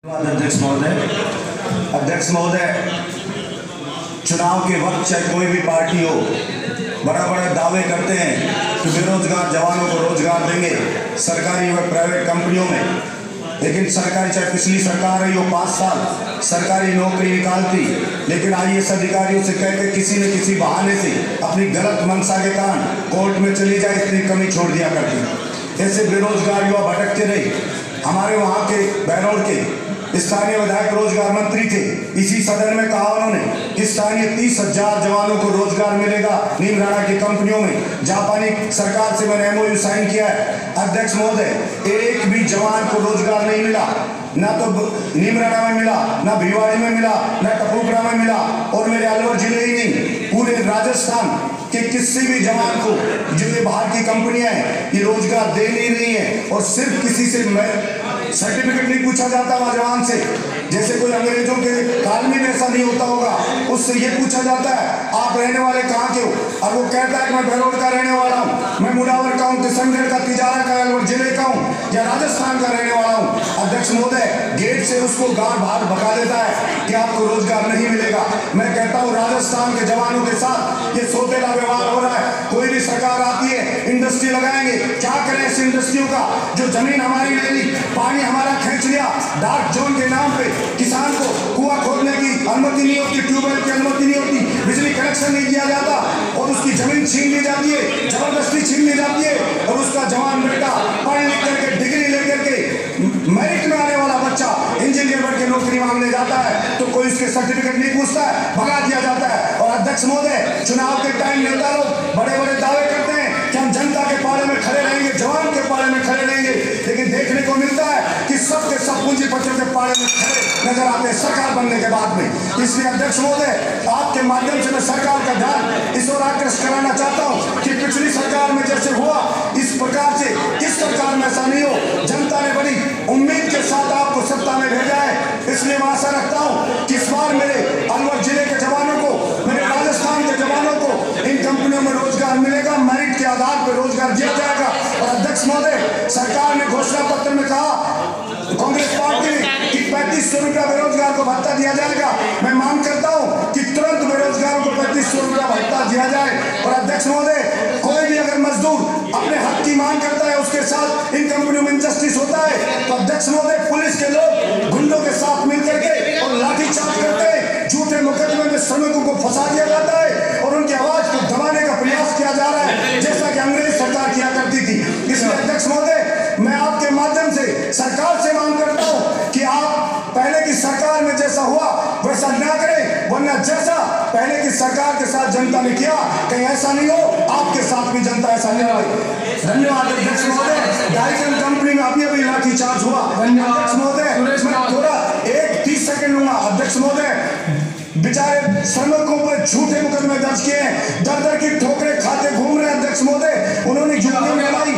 अध्यक्ष महोदय, चुनाव के वक्त चाहे कोई भी पार्टी हो, बड़ा बड़ा दावे करते हैं कि बेरोजगार जवानों को रोजगार देंगे सरकारी व प्राइवेट कंपनियों में। लेकिन सरकारी, चाहे पिछली सरकार रही हो 5 साल, सरकारी नौकरी निकालती, लेकिन IAS अधिकारियों से कहकर किसी न किसी बहाने से अपनी गलत मंशा के कारण कोर्ट में चली जाए, इतनी कमी छोड़ दिया करती। ऐसे बेरोजगार युवा भटकते रहे। हमारे वहाँ के बहरौल के स्थानीय विधायक रोजगार मंत्री थे, इसी सदन में कहा उन्होंने कि स्थानीय 30,000 जवानों को रोजगार मिलेगा नीमराणा की कंपनियों में। जापानी सरकार से मैंने MOU साइन किया है। अध्यक्ष महोदय, एक भी जवान को रोजगार नहीं मिला, ना तो नीमराणा में मिला, ना भिवाड़ी में मिला, ना टपुकड़ा में मिला, और मेरे अलवर जिले ही नहीं, पूरे राजस्थान के किसी भी जवान को, जो ये बाहर की कंपनियां हैं, ये रोजगार दे नहीं रही है। और सिर्फ किसी से सर्टिफिकेट नहीं पूछा जाता वहां जवान से, जैसे कोई अंग्रेजों के काल में ऐसा नहीं होता होगा, उससे ये पूछा जाता है आप रहने वाले कहाँ के हो, और वो कहता है कि मैं बहरौल का रहने वाला हूँ, मैं मुडावर का हूँ, किशनगढ़ का, तिजारा का, अलवर जिले का हूँ, या राजस्थान का रहने वाला हूँ। अध्यक्ष महोदय, गेट से उसको गांड बाहर भगा देता है कि आपको रोजगार नहीं मिलेगा। मैं कहता हूँ राजस्थान के जवानों के साथ ये सौतेला व्यवहार हो रहा है। कोई भी सरकार आती है, इंडस्ट्री लगाएंगे, क्या करें इस इंडस्ट्रियों का? जो जमीन हमारी ले ली, पानी हमारा खींच लिया, डार्क जोन के नाम पे किसान को कुआं खोदने की अनुमति नहीं होती, ट्यूबवेल की अनुमति नहीं होती, बिजली कनेक्शन नहीं दिया जाता, और उसकी जमीन छीन ली जाती है, जबरदस्ती छीन ली जाती है, और उसका जवान बेटा पढ़ लिख करके डिग्री लेकर के मेरिट में आने वाला बच्चा इंजीनियर बन के नौकरी मांगने जाता है, तो कोई उसके सर्टिफिकेट नहीं पूछता है, भगा दिया जाता है। और अध्यक्ष महोदय, चुनाव के टाइम नेता लोग बड़े बड़े दावे करते हैं कि हम जनता के पाले में खड़े रहेंगे, जवान के पाले में खड़े रहेंगे, लेकिन देखने को मिलता है कि सब के सब पूंजीपतियों के पाले में खड़े नजर आते हैं सरकार बनने के बाद में। इसलिए अध्यक्ष महोदय, आपके माध्यम से मैं सरकार का ध्यान इस ओर आकृष्ट कराना चाहता हूँ कि पिछली सरकार में जैसे हुआ, इस प्रकार से इस सरकार में ऐसा नहीं हो। जनता ने बड़ी उम्मीद के साथ आपको सत्ता में भेजा है, इसलिए मैं आशा रखता हूँ कि इस बार मेरे अलवर जिले के जवानों को, मेरे राजस्थान के जवानों को इन कंपनियों में रोजगार मिलेगा, मेरिट के आधार पर रोजगार दिया जाएगा। और अध्यक्ष महोदय, सरकार ने घोषणा पत्र में कहा, कांग्रेस पार्टी ने, कि 3500 रुपया बेरोजगार को भत्ता दिया जाएगा। मैं मांग करता हूँ कि तुरंत बेरोजगारों को 3500 रुपया भत्ता दिया जाए। और अध्यक्ष महोदय, कोई भी अगर मजदूर अपने हक की मांग करता है, उसके साथ इन कंपनियों में इंजस्टिस होता है, तो अध्यक्ष महोदय, पुलिस के लोग गुंडों के साथ मिलकर के और लाठीचार्ज करते हैं, झूठे मुकदमे में श्रमिकों को फंसा दिया जाता है, और उनकी आवाज को दबाने का प्रयास किया जा रहा है, जैसा कि अंग्रेज सरकार किया करती थी। इसलिए अध्यक्ष महोदय, मैं आपके माध्यम से सरकार से मांग करता हूं कि आप पहले की सरकार में जैसा हुआ वैसा ना करें, वरना जैसा पहले की सरकार के साथ जनता ने किया, कहीं ऐसा नहीं हो आपके साथ भी जनता ऐसा नहीं हो। धन्यवाद अध्यक्ष महोदय। डाइसन कंपनी में अभी अभी लाठीचार्ज हुआ। अध्यक्ष महोदय, मैं थोड़ा 1-30 सेकंड लूंगा। अध्यक्ष महोदय, बेचारे श्रमिकों पर झूठे मुकदमे दर्ज किए हैं, दर दर की ठोकरें खाते घूम रहे हैं। अध्यक्ष महोदय, उन्होंने यूनियन बनाई,